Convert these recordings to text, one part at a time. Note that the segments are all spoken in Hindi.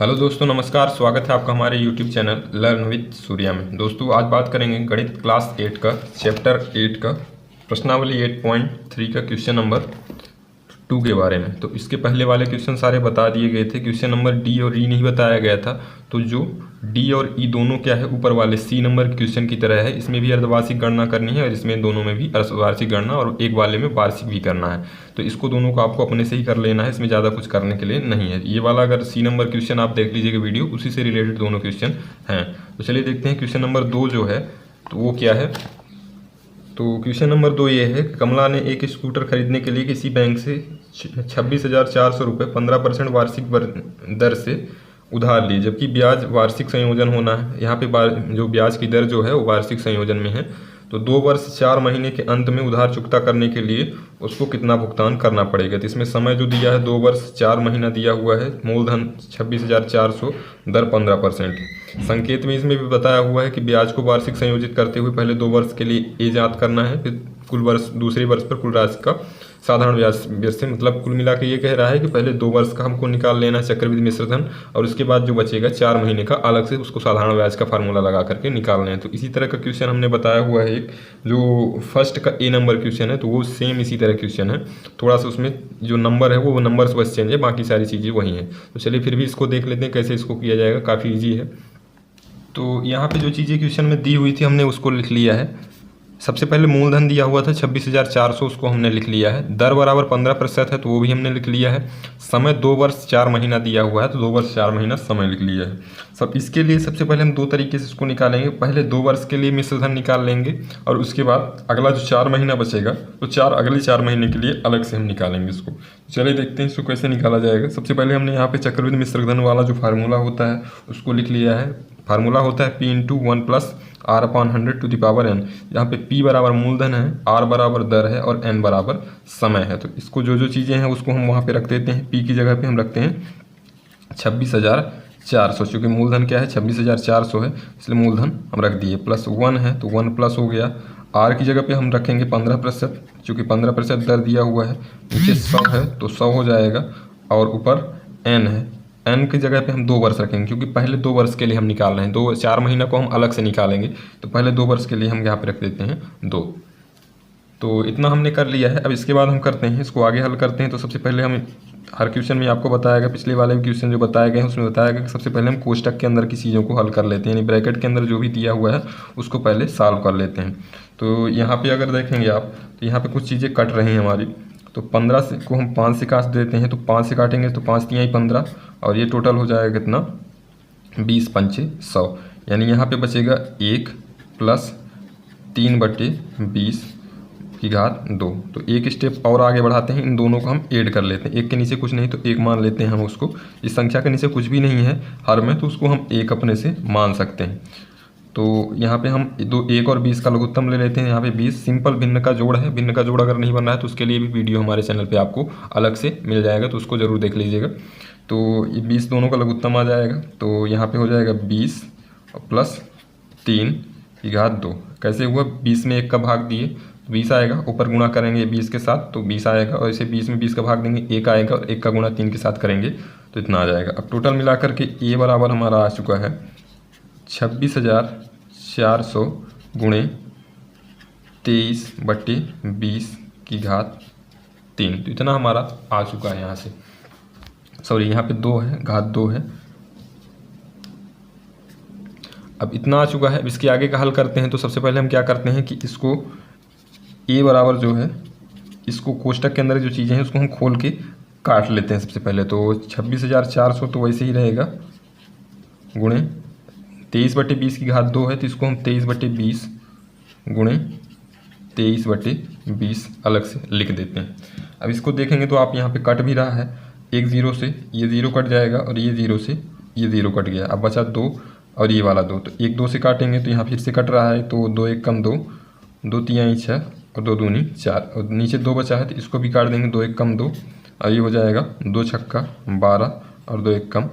हेलो दोस्तों, नमस्कार। स्वागत है आपका हमारे YouTube channel learn with Surya में। दोस्तों आज बात करेंगे गणित क्लास 8 का चैप्टर 8 का प्रश्नावली 8.3 का क्वेश्चन नंबर 2 के बारे में। तो इसके पहले वाले क्वेश्चन सारे बता दिए गए थे। क्वेश्चन नंबर डी और ई नहीं बताया गया था। तो जो डी और ई दोनों क्या है, ऊपर वाले सी नंबर क्वेश्चन की तरह है। इसमें भी अर्धवार्षिक गणना करनी है और इसमें दोनों में भी अर्धवार्षिक गणना और एक वाले में वार्षिक भी करना है। तो इसको दोनों को आपको अपने से ही कर लेना है, इसमें ज़्यादा कुछ करने के लिए नहीं है। ये वाला अगर सी नंबर क्वेश्चन आप देख लीजिएगा वीडियो, उसी से रिलेटेड दोनों क्वेश्चन हैं। तो चलिए देखते हैं क्वेश्चन नंबर 2 जो है तो वो क्या है। तो क्वेश्चन नंबर 2 ये है कि कमला ने एक स्कूटर खरीदने के लिए किसी बैंक से 26,400 रुपये 15% वार्षिक दर से उधार लिए, जबकि ब्याज वार्षिक संयोजन होना है। यहाँ पे जो ब्याज की दर जो है वो वार्षिक संयोजन में है। तो 2 वर्ष 4 महीने के अंत में उधार चुकता करने के लिए उसको कितना भुगतान करना पड़ेगा। तो इसमें समय जो दिया है 2 वर्ष 4 महीना दिया हुआ है, मूलधन 26,400, दर 15%। संकेत में इसमें भी बताया हुआ है कि ब्याज को वार्षिक संयोजित करते हुए पहले 2 वर्ष के लिए ए ज्ञात करना है, फिर कुल वर्ष दूसरे वर्ष पर कुल राशि का साधारण ब्याज से, मतलब कुल मिला के ये कह रहा है कि पहले 2 वर्ष का हमको निकाल लेना है चक्रवृद्धि मिश्र धन, और उसके बाद जो बचेगा 4 महीने का अलग से उसको साधारण ब्याज का फार्मूला लगा करके निकालना है। तो इसी तरह का क्वेश्चन हमने बताया हुआ है। एक जो फर्स्ट का ए नंबर क्वेश्चन है तो वो सेम इसी तरह क्वेश्चन है, थोड़ा सा उसमें जो नंबर है वो नंबर से बस चेंज है, बाकी सारी चीज़ें वही हैं। तो चलिए फिर भी इसको देख लेते हैं कैसे इसको किया जाएगा, काफ़ी ईजी है। तो यहाँ पे जो चीज़ें क्वेश्चन में दी हुई थी हमने उसको लिख लिया है। सबसे पहले मूलधन दिया हुआ था 26,400, उसको हमने लिख लिया है। दर बराबर 15% है तो वो भी हमने लिख लिया है। समय 2 वर्ष 4 महीना दिया हुआ है तो 2 वर्ष 4 महीना समय लिख लिया है। सब इसके लिए सबसे पहले हम 2 तरीके से इसको निकालेंगे। पहले 2 वर्ष के लिए मिश्रधन निकाल लेंगे और उसके बाद अगला जो 4 महीना बचेगा तो अगले 4 महीने के लिए अलग से हम निकालेंगे इसको। चलिए देखते हैं इसको कैसे निकाला जाएगा। सबसे पहले हमने यहाँ पे चक्रवृद्धि मिश्रधन वाला जो फार्मूला होता है उसको लिख लिया है। फार्मूला होता है P/1 + R/100⁴ यहाँ पे P बराबर मूलधन है, R बराबर दर है और N बराबर समय है। तो इसको जो चीज़ें हैं उसको हम वहाँ पे रख देते हैं। P की जगह पे हम रखते हैं 26,400, क्योंकि मूलधन क्या है 26,400 है, इसलिए मूलधन हम रख दिए। +1 है तो 1 प्लस हो गया। R की जगह पे हम रखेंगे 15%, चूँकि 15% दर दिया हुआ है। नीचे 100 है तो 100 हो जाएगा और ऊपर N है। N की जगह पे हम 2 वर्ष रखेंगे, क्योंकि पहले 2 वर्ष के लिए हम निकाल रहे हैं। 4 महीना को हम अलग से निकालेंगे, तो पहले 2 वर्ष के लिए हम यहाँ पे रख देते हैं 2। तो इतना हमने कर लिया है। अब इसके बाद हम करते हैं इसको आगे हल करते हैं। तो सबसे पहले हम हर क्वेश्चन में आपको बताया गया, पिछले वाले भी क्वेश्चन जो बताए गए हैं उसमें बताया गया कि सबसे पहले हम कोष्टक के अंदर की चीज़ों को हल कर लेते हैं, यानी ब्रैकेट के अंदर जो भी दिया हुआ है उसको पहले सॉल्व कर लेते हैं। तो यहाँ पे अगर देखेंगे आप तो यहाँ पे कुछ चीज़ें कट रही हैं हमारी। तो 15 से को हम 5 से काट देते हैं, तो 5 से काटेंगे तो 5 तिहाई 15 और ये टोटल हो जाएगा कितना 20 पंचे 100, यानी यहाँ पे बचेगा 1 + 3/20 की घात 2। तो एक स्टेप और आगे बढ़ाते हैं, इन दोनों को हम ऐड कर लेते हैं। एक के नीचे कुछ नहीं तो एक मान लेते हैं हम उसको। इस संख्या के नीचे कुछ भी नहीं है हर में, तो उसको हम एक अपने से मान सकते हैं। तो यहाँ पे हम 1 और 20 का लघुत्तम ले लेते हैं। यहाँ पे 20 सिंपल भिन्न का जोड़ है। भिन्न का जोड़ अगर नहीं बन रहा है तो उसके लिए भी वीडियो हमारे चैनल पे आपको अलग से मिल जाएगा, तो उसको ज़रूर देख लीजिएगा। तो ये 20 दोनों का लघुत्तम आ जाएगा। तो यहाँ पे हो जाएगा 20 + 3 की घात 2। कैसे हुआ, 20 में 1 का भाग दिए 20 आएगा, ऊपर गुणा करेंगे 20 के साथ तो 20 आएगा, और इसे 20 में 20 का भाग देंगे 1 आएगा, और 1 का गुणा 3 के साथ करेंगे तो इतना आ जाएगा। अब टोटल मिला करके ए बराबर हमारा आ चुका है 26,400 × 23/20 की घात 3। तो इतना हमारा आ चुका है। यहाँ से सॉरी यहाँ पे 2 है, घात 2 है। अब इतना आ चुका है। अब इसके आगे का हल करते हैं। तो सबसे पहले हम क्या करते हैं कि इसको ए बराबर जो है, इसको कोष्टक के अंदर जो चीज़ें हैं उसको हम खोल के काट लेते हैं सबसे पहले। तो 26,400 तो वैसे ही रहेगा, गुणे 23/20 की घात 2 है तो इसको हम 23/20 गुणे 23/20 अलग से लिख देते हैं। अब इसको देखेंगे तो आप यहाँ पे कट भी रहा है, एक 0 से ये 0 कट जाएगा और ये 0 से ये 0 कट गया। अब बचा 2 और ये वाला 2, तो 1 2 से काटेंगे तो यहाँ फिर से कट रहा है, तो 2 1 कम 2, 2 तिहाई 6 और 2 दूनी 4, और नीचे 2 बचा है तो इसको भी काट देंगे, 2 1 कम 2 और ये हो जाएगा 2 छक्का 12 और 2 1 कम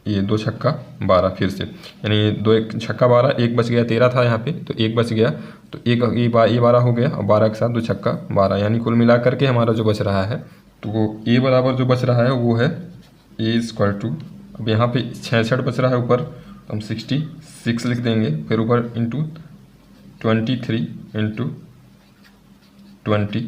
ये 2 छक्का 12 फिर से, यानी 2 1 छक्का 12, 1 बच गया, 13 था यहाँ पे तो 1 बच गया, तो ये 12 हो गया और 12 के साथ 2 छक्का 12, यानी कुल मिला करके हमारा जो बच रहा है तो वो ए बराबर जो बच रहा है वो है A = अब यहाँ पे 66 बच रहा है ऊपर, तो हम 66 लिख देंगे, फिर ऊपर इंटू 23 इंटू 23,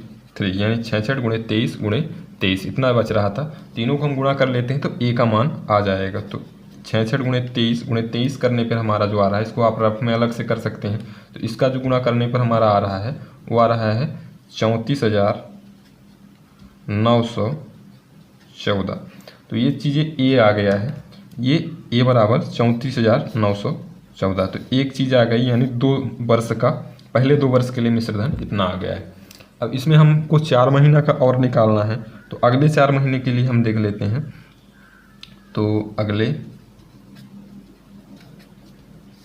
यानी 66 गुणे 23 गुणे 23 इतना बच रहा था। तीनों को हम गुणा कर लेते हैं तो ए का मान आ जाएगा। तो 66 गुणे 23 करने पर हमारा जो आ रहा है, इसको आप रफ में अलग से कर सकते हैं, तो इसका जो गुणा करने पर हमारा आ रहा है वो आ रहा है 34,914। तो ये चीज़ें ए आ गया है, ये ए बराबर 34,914। तो एक चीज़ आ गई, यानी 2 वर्ष का, पहले 2 वर्ष के लिए मिश्रधन इतना आ गया है। अब इसमें हमको 4 महीना का और निकालना है, तो अगले 4 महीने के लिए हम देख लेते हैं। तो अगले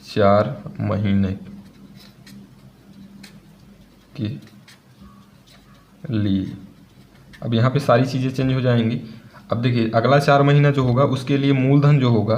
4 महीने के लिए अब यहाँ पे सारी चीज़ें चेंज हो जाएंगी। अब देखिए अगला 4 महीना जो होगा उसके लिए मूलधन जो होगा,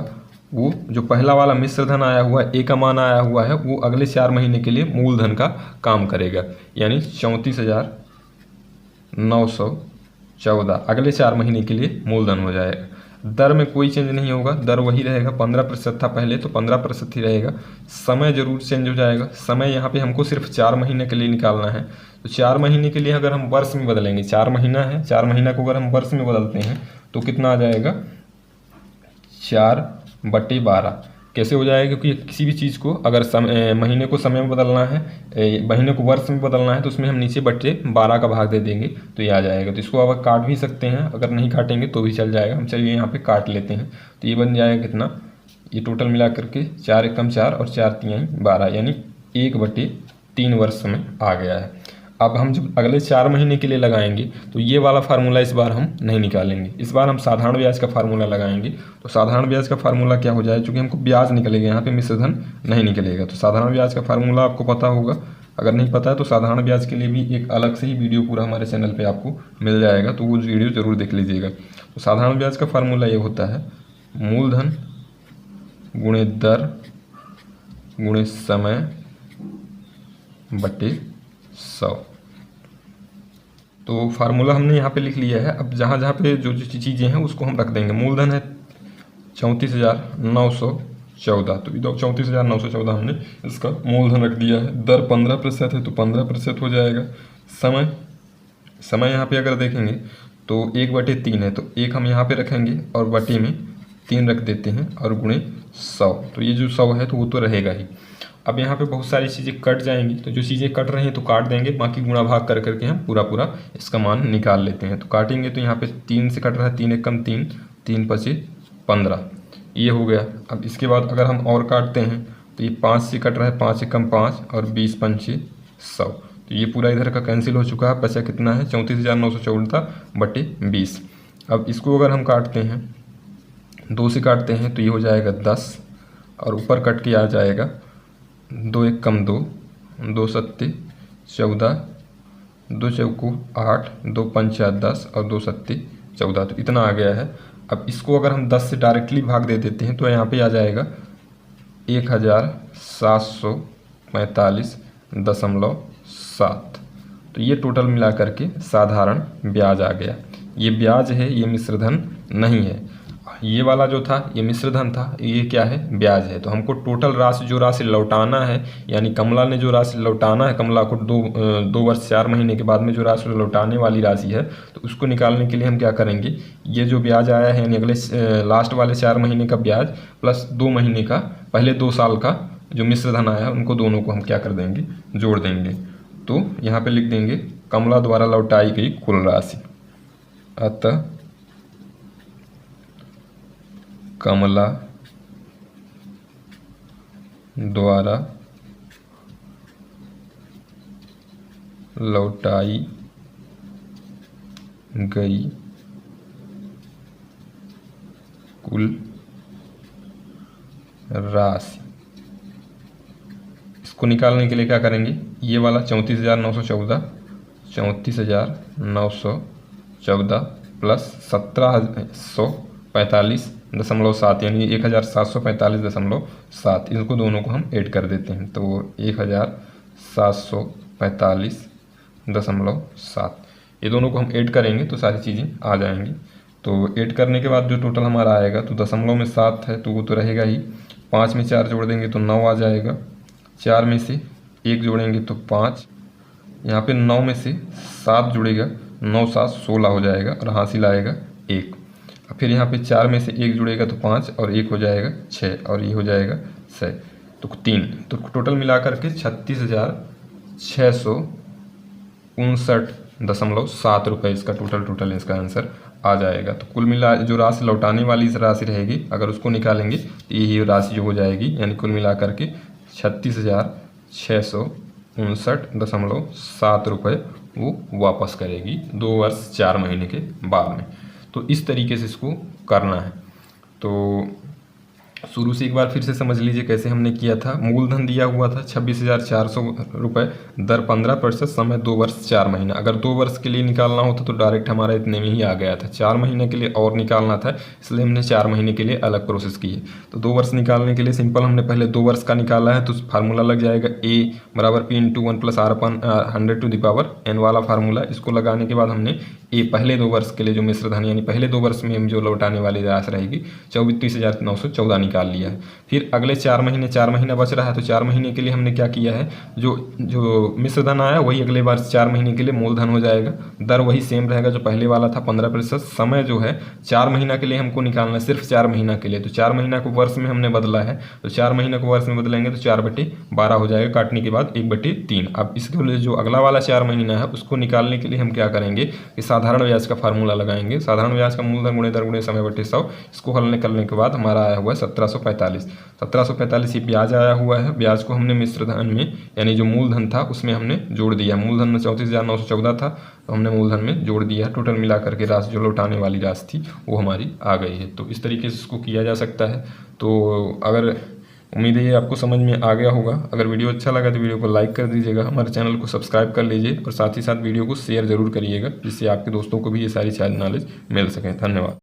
वो जो पहला वाला मिश्रधन आया हुआ है, ए का मान आया हुआ है, वो अगले 4 महीने के लिए मूलधन का काम करेगा, यानी 34,914 अगले 4 महीने के लिए मूलधन हो जाएगा। दर में कोई चेंज नहीं होगा, दर वही रहेगा, 15% था पहले, तो 15% ही रहेगा। समय जरूर चेंज हो जाएगा, समय यहाँ पे हमको सिर्फ 4 महीने के लिए निकालना है। तो 4 महीने के लिए अगर हम वर्ष में बदलेंगे, 4 महीना है, 4 महीना को अगर हम वर्ष में बदलते हैं तो कितना आ जाएगा, 4/12। कैसे हो जाएगा, क्योंकि किसी भी चीज़ को अगर महीने को समय में बदलना है, महीने को वर्ष में बदलना है, तो उसमें हम नीचे 12 का भाग दे देंगे तो ये आ जाएगा। तो इसको अब काट भी सकते हैं, अगर नहीं काटेंगे तो भी चल जाएगा। हम चलिए यहाँ पे काट लेते हैं, तो ये बन जाएगा कितना, ये टोटल मिला करके 4 एकम 4 और 4 तिहाई 12, यानी 1/3 वर्ष में आ गया है। अब हम जब अगले 4 महीने के लिए लगाएंगे तो ये वाला फार्मूला इस बार हम नहीं निकालेंगे, इस बार हम साधारण ब्याज का फार्मूला लगाएंगे। तो साधारण ब्याज का फार्मूला क्या हो जाए, चूँकि हमको ब्याज निकलेगा, यहाँ पे मिश्रधन नहीं निकलेगा। तो साधारण ब्याज का फार्मूला आपको पता होगा, अगर नहीं पता है तो साधारण ब्याज के लिए भी एक अलग से ही वीडियो पूरा हमारे चैनल पर आपको मिल जाएगा, तो वो वीडियो ज़रूर देख लीजिएगा। तो साधारण ब्याज का फार्मूला ये होता है, मूलधन गुणे दर गुणे समय बटे 100। तो फार्मूला हमने यहाँ पे लिख लिया है। अब जहाँ जहाँ पे जो जो चीज़ें हैं उसको हम रख देंगे। मूलधन है 34,914, तो इधर 34,914 हमने इसका मूलधन रख दिया है। दर 15% है तो 15% हो जाएगा। समय यहाँ पे अगर देखेंगे तो 1/3 है, तो 1 हम यहाँ पे रखेंगे और बटे में 3 रख देते हैं और गुणे 100। तो ये जो 100 है तो वो तो रहेगा ही। अब यहाँ पे बहुत सारी चीज़ें कट जाएंगी, तो जो चीज़ें कट रही हैं तो काट देंगे, बाकी गुणा भाग कर करके हम पूरा इसका मान निकाल लेते हैं। तो काटेंगे तो यहाँ पे 3 से कट रहा है, 3 एकम 3, 3 पचे 15, ये हो गया। अब इसके बाद अगर हम और काटते हैं तो ये 5 से कट रहा है, 5 एकम 5 और 20 पंचे 100, तो ये पूरा इधर का कैंसिल हो चुका है। बचा कितना है, 34,914/20। अब इसको अगर हम काटते हैं, 2 से काटते हैं तो ये हो जाएगा 10 और ऊपर कट के आ जाएगा 2 एकम 2, 2 सत्ते 14, 2 चौको 8, 2 पंचा 10 और 2 सत्ते 14, तो इतना आ गया है। अब इसको अगर हम 10 से डायरेक्टली भाग दे देते हैं तो यहाँ पे आ जाएगा 1,745.7। तो ये टोटल मिला करके साधारण ब्याज आ गया। ये ब्याज है, ये मिश्रधन नहीं है। ये वाला जो था ये मिश्रधन था, ये क्या है, ब्याज है। तो हमको टोटल राशि, जो राशि लौटाना है, यानी कमला ने जो राशि लौटाना है, कमला को 2 वर्ष 4 महीने के बाद में जो राशि लौटाने वाली राशि है, तो उसको निकालने के लिए हम क्या करेंगे, ये जो ब्याज आया है यानी अगले लास्ट वाले 4 महीने का ब्याज प्लस 2 महीने का, पहले 2 साल का जो मिश्रधन आया है, उनको दोनों को हम क्या कर देंगे, जोड़ देंगे। तो यहाँ पर लिख देंगे कमला द्वारा लौटाई गई कुल राशि। अतः कमला द्वारा लौटाई गई कुल राशि। इसको निकालने के लिए क्या करेंगे, ये वाला 34,914 प्लस 17,145.7 यानी 1,745.7, इनको दोनों को हम ऐड कर देते हैं। तो 1,745.7 ये दोनों को हम ऐड करेंगे तो सारी चीज़ें आ जाएंगी। तो ऐड करने के बाद जो टोटल हमारा आएगा तो दशमलव में 7 है तो वो तो रहेगा ही। 5 में 4 जोड़ देंगे तो 9 आ जाएगा। 4 में से 1 जोड़ेंगे तो 5। यहाँ पे 9 में से 7 जुड़ेगा, 9 7 16 हो जाएगा और हासिल आएगा 1। फिर यहाँ पे 4 में से 1 जुड़ेगा तो 5 और 1 हो जाएगा 6 और ये हो जाएगा 6 तो 3। तो टोटल मिलाकर के 36,659.7 रुपये इसका टोटल इसका आंसर आ जाएगा। तो कुल मिला जो राशि लौटाने वाली राशि रहेगी अगर उसको निकालेंगे तो यही राशि जो हो जाएगी, यानी कुल मिलाकर के 36,659.7 रुपये वो वापस करेगी 2 वर्ष 4 महीने के बाद में। तो इस तरीके से इसको करना है। तो शुरू से एक बार फिर से समझ लीजिए कैसे हमने किया था। मूलधन दिया हुआ था 26,400 रुपये, दर 15%, समय 2 वर्ष 4 महीना। अगर 2 वर्ष के लिए निकालना होता तो डायरेक्ट हमारा इतने में ही आ गया था। 4 महीने के लिए और निकालना था, इसलिए हमने 4 महीने के लिए अलग प्रोसेस की है। तो 2 वर्ष निकालने के लिए सिंपल हमने पहले 2 वर्ष का निकाला है तो फार्मूला लग जाएगा A बराबर P × 1 + R/100⁴ वाला फार्मूला। इसको लगाने के बाद हमने A पहले 2 वर्ष के लिए जो मिश्र धन यानी पहले 2 वर्ष में हम जो लौटाने वाली राशि रहेगी 34,914 निकाल लिया है। फिर अगले 4 महीना बच रहा है तो 4 महीने के लिए हमने क्या किया है, जो मिश्र धन आया वही अगले बार 4 महीने के लिए मूलधन हो जाएगा। दर वही सेम रहेगा जो पहले वाला था 15%। समय जो है 4 महीना के लिए हमको निकालना है, सिर्फ 4 महीना के लिए। तो 4 महीना को वर्ष में हमने बदला है तो 4 महीना को वर्ष में बदलेंगे तो 4/12 हो जाएगा, काटने के बाद 1/3। अब इसके लिए जो अगला वाला 4 महीना है उसको निकालने के लिए हम क्या करेंगे कि साधारण ब्याज का फार्मूला लगाएंगे। साधारण ब्याज का मूलधन गुणे दर गुणे समय/100। इसको हल करने के बाद हमारा आया हुआ है 1745 ये ब्याज आया हुआ है। ब्याज को हमने मिश्र धन में यानी जो मूलधन था उसमें हमने जोड़ दिया। मूलधन में 34,914 था तो हमने मूलधन में जोड़ दिया। टोटल मिला करके राशि जो लौटाने वाली राशि थी वो हमारी आ गई है। तो इस तरीके से इसको किया जा सकता है। तो अगर उम्मीद है ये आपको समझ में आ गया होगा। अगर वीडियो अच्छा लगा तो वीडियो को लाइक कर दीजिएगा, हमारे चैनल को सब्सक्राइब कर लीजिए और साथ ही साथ वीडियो को शेयर जरूर करिएगा जिससे आपके दोस्तों को भी ये सारी नॉलेज मिल सके। धन्यवाद।